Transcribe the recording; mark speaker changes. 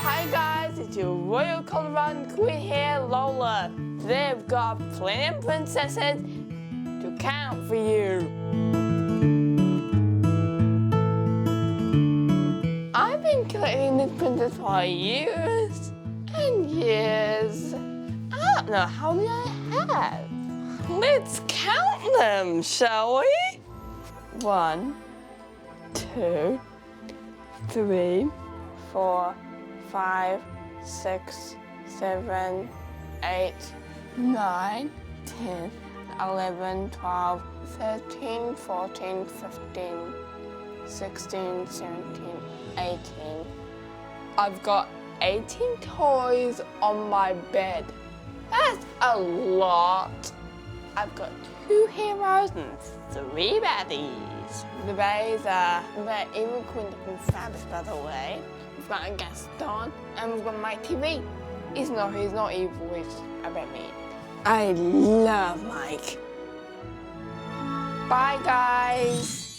Speaker 1: Hi guys, it's your Royal Colorado Queen here, Lola. Today I've got plenty of princesses to count for you. I've been collecting this princess for years and years. I don't know how many I have. Let's count them, shall we? 1, 2, 3, 4, 5, 6, 7, 8, 9, 10, 11, 12, 13, 14, 15, 16, 17, 18. I've got 18 toys on my bed. That's a lot. I've got 2 heroes and 3 baddies. The baddies are the evil queen of Fabulous, by the way. We've got a Gaston and we've got Mike TV. He's not evil, he's a bit mean. I love Mike. Bye guys.